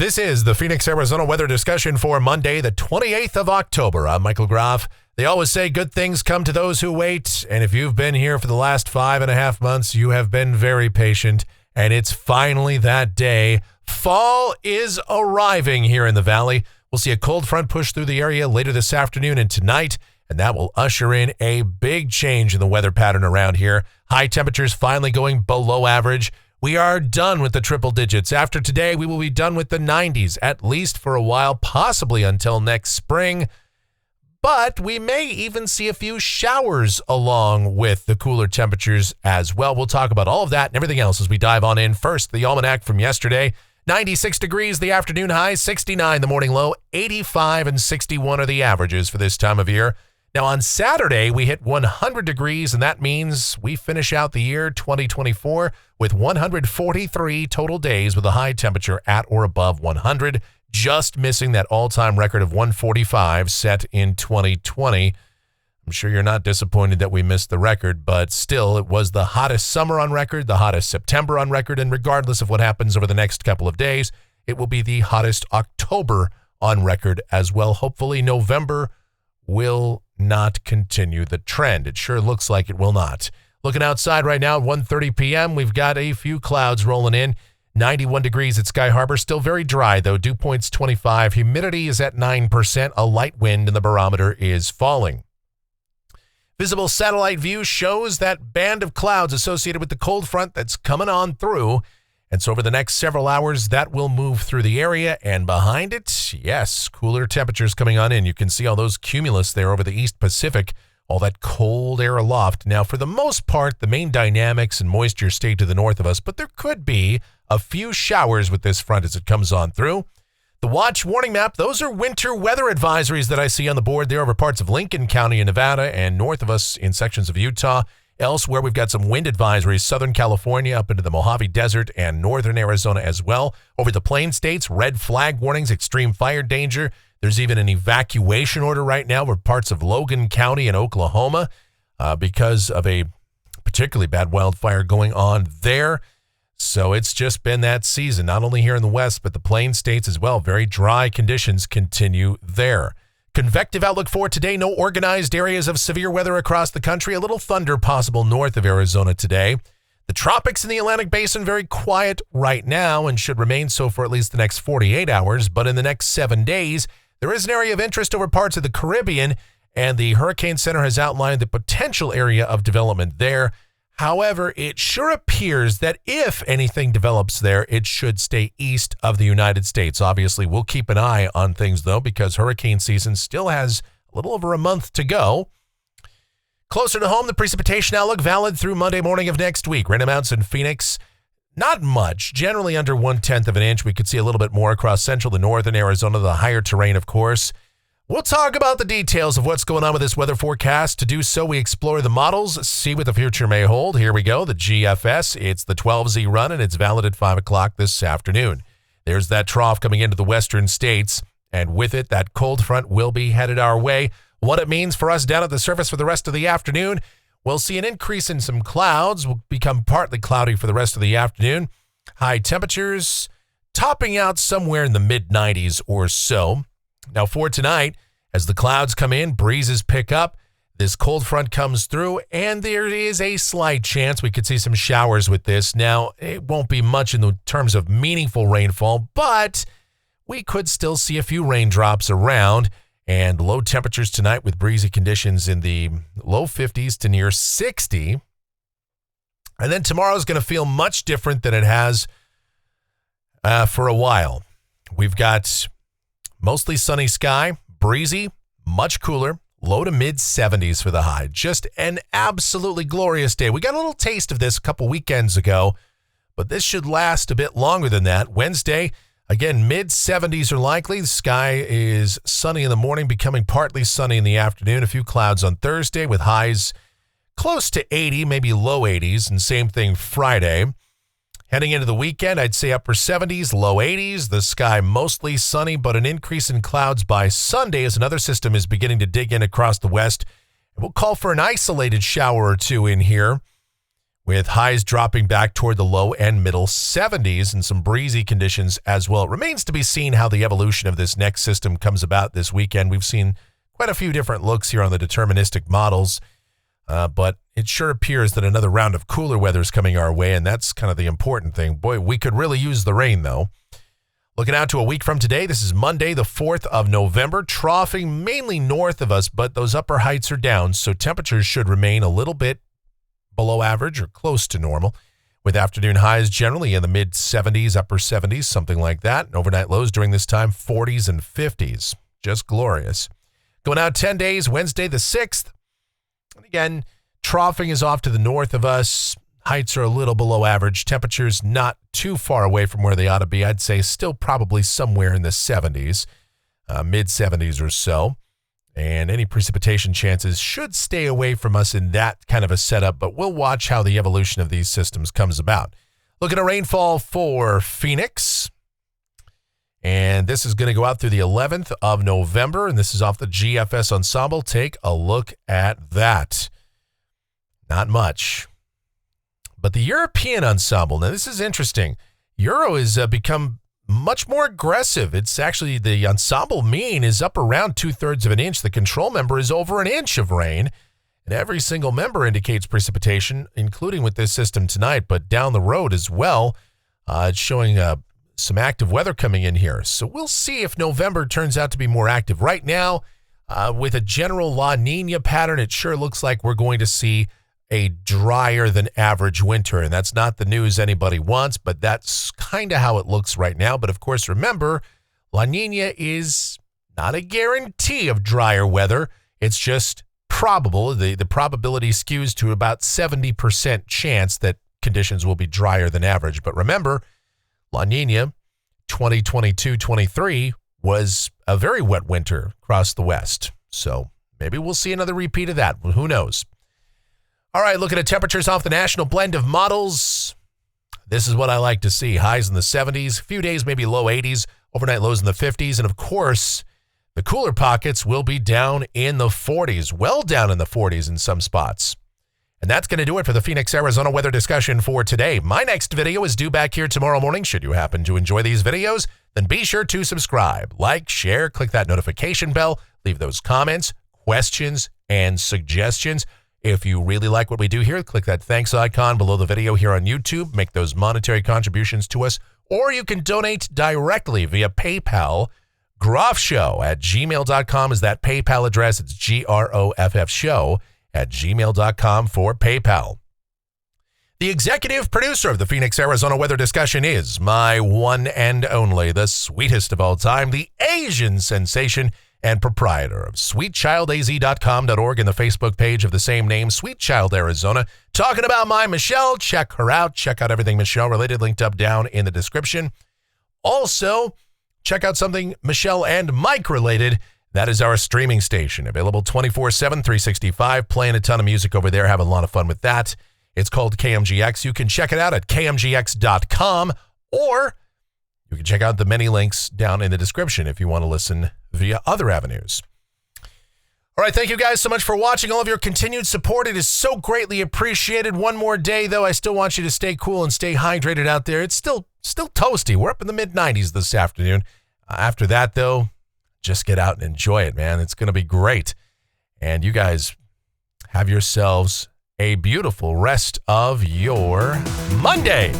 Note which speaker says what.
Speaker 1: This is the Phoenix, Arizona weather discussion for Monday, the 28th of October. I'm Michael Groff. They always say good things come to those who wait, and if you've been here for the last 5.5 months, you have been very patient, and it's finally that day. Fall is arriving here in the valley. We'll see a cold front push through the area later this afternoon and tonight, and that will usher in a big change in the weather pattern around here. High temperatures finally going below average. We are done with the triple digits. After today, we will be done with the 90s, at least for a while, possibly until next spring. But we may even see a few showers along with the cooler temperatures as well. We'll talk about all of that and everything else as we dive on in. First, the almanac from yesterday. 96 degrees the afternoon high, 69 the morning low, 85 and 61 are the averages for this time of year. Now, on Saturday, we hit 100 degrees, and that means we finish out the year 2024 with 143 total days with a high temperature at or above 100, just missing that all-time record of 145 set in 2020. I'm sure you're not disappointed that we missed the record, but still, it was the hottest summer on record, the hottest September on record, and regardless of what happens over the next couple of days, it will be the hottest October on record as well. Hopefully, November will not continue the trend. It sure looks like it will not. Looking outside right now at 1:30 p.m., we've got a few clouds rolling in. 91 degrees at Sky Harbor. Still very dry, though. Dew point's 25. Humidity is at 9%. A light wind, and the barometer is falling. Visible satellite view shows that band of clouds associated with the cold front that's coming on through. And so over the next several hours, that will move through the area. And behind it, yes, cooler temperatures coming on in. You can see all those cumulus there over the East Pacific, all that cold air aloft. Now, for the most part, the main dynamics and moisture stay to the north of us, but there could be a few showers with this front as it comes on through. The watch warning map, those are winter weather advisories that I see on the board there over parts of Lincoln County in Nevada and north of us in sections of Utah. Elsewhere, we've got some wind advisories, Southern California up into the Mojave Desert and northern Arizona as well. Over the Plain States, red flag warnings, extreme fire danger. There's even an evacuation order right now for parts of Logan County in Oklahoma because of a particularly bad wildfire going on there. So it's just been that season, not only here in the West, but the Plain States as well. Very dry conditions continue there. Convective outlook for today. No organized areas of severe weather across the country. A little thunder possible north of Arizona today. The tropics in the Atlantic Basin very quiet right now and should remain so for at least the next 48 hours. But in the next 7 days, there is an area of interest over parts of the Caribbean, and the Hurricane Center has outlined the potential area of development there. However, it sure appears that if anything develops there, it should stay east of the United States. Obviously, we'll keep an eye on things, though, because hurricane season still has a little over a month to go. Closer to home, the precipitation outlook valid through Monday morning of next week. Rain amounts in Phoenix, not much, generally under 1/10 of an inch. We could see a little bit more across central to northern Arizona, the higher terrain, of course. We'll talk about the details of what's going on with this weather forecast. To do so, we explore the models, see what the future may hold. Here we go, the GFS. It's the 12Z run, and it's valid at 5 o'clock this afternoon. There's that trough coming into the western states, and with it, that cold front will be headed our way. What it means for us down at the surface for the rest of the afternoon, we'll see an increase in some clouds. Will become partly cloudy for the rest of the afternoon. High temperatures topping out somewhere in the mid-90s or so. Now for tonight, as the clouds come in, breezes pick up, this cold front comes through, and there is a slight chance we could see some showers with this. Now, it won't be much in the terms of meaningful rainfall, but we could still see a few raindrops around, and low temperatures tonight with breezy conditions in the low 50s to near 60. And then tomorrow's going to feel much different than it has for a while. We've got mostly sunny sky, breezy, much cooler, low to mid-70s for the high. Just an absolutely glorious day. We got a little taste of this a couple weekends ago, but this should last a bit longer than that. Wednesday, again, mid-70s are likely. The sky is sunny in the morning, becoming partly sunny in the afternoon. A few clouds on Thursday with highs close to 80, maybe low 80s, and same thing Friday. Heading into the weekend, I'd say upper 70s, low 80s. The sky mostly sunny, but an increase in clouds by Sunday as another system is beginning to dig in across the west. We'll call for an isolated shower or two in here. with highs dropping back toward the low and middle 70s and some breezy conditions as well. It remains to be seen how the evolution of this next system comes about this weekend. We've seen quite a few different looks here on the deterministic models, but it sure appears that another round of cooler weather is coming our way, and that's kind of the important thing. Boy, we could really use the rain, though. Looking out to a week from today, this is Monday, the 4th of November, troughing mainly north of us, but those upper heights are down, so temperatures should remain a little bit below average or close to normal, with afternoon highs generally in the mid-70s, upper 70s, something like that, and overnight lows during this time, 40s and 50s. Just glorious. Going out 10 days, Wednesday the 6th, and again, troughing is off to the north of us. Heights are a little below average. Temperatures not too far away from where they ought to be. I'd say still probably somewhere in the 70s, mid-70s or so. And any precipitation chances should stay away from us in that kind of a setup, but we'll watch how the evolution of these systems comes about. Looking at rainfall for Phoenix, and this is going to go out through the 11th of November, and this is off the GFS Ensemble. Take a look at that. Not much. But the European Ensemble, now this is interesting. Euro has become much more aggressive. It's actually the ensemble mean is up around 2/3 of an inch. The control member is over an inch of rain, and every single member indicates precipitation, including with this system tonight, but down the road as well. It's showing some active weather coming in here. So we'll see if November turns out to be more active. Right now, with a general La Nina pattern, it sure looks like we're going to see a drier than average winter, and that's not the news anybody wants, but that's kind of how it looks right now. But of course, remember, La Nina is not a guarantee of drier weather. It's just probable. The probability skews to about 70% chance that conditions will be drier than average. But remember, La Nina 2022-23 was a very wet winter across the West. So maybe we'll see another repeat of that. Who knows? All right, looking at temperatures off the national blend of models. This is what I like to see. Highs in the 70s, a few days maybe low 80s, overnight lows in the 50s, and of course, the cooler pockets will be down in the 40s, well down in the 40s in some spots. And that's going to do it for the Phoenix, Arizona weather discussion for today. My next video is due back here tomorrow morning. Should you happen to enjoy these videos, then be sure to subscribe, like, share, click that notification bell, leave those comments, questions, and suggestions. If you really like what we do here, click that thanks icon below the video here on YouTube. Make those monetary contributions to us, or you can donate directly via PayPal. Groffshow@gmail.com is that PayPal address. It's GROFFshow@gmail.com for PayPal. The executive producer of the Phoenix, Arizona weather discussion is my one and only, the sweetest of all time, the Asian sensation and proprietor of sweetchildaz.com.org and the Facebook page of the same name, Sweet Child Arizona. Talking about my Michelle. Check her out. Check out everything Michelle related, linked up down in the description. Also, check out something Michelle and Mike related. That is our streaming station, available 24/7, 365, playing a ton of music over there, having a lot of fun with that. It's called KMGX. You can check it out at kmgx.com, or you can check out the many links down in the description if you want to listen via other avenues. All right, thank you guys so much for watching. All of your continued support, it is so greatly appreciated. One more day, though, I still want you to stay cool and stay hydrated out there. It's still toasty. We're up in the mid-90s this afternoon. After that, though, just get out and enjoy it, man. It's going to be great. And you guys have yourselves a beautiful rest of your Monday.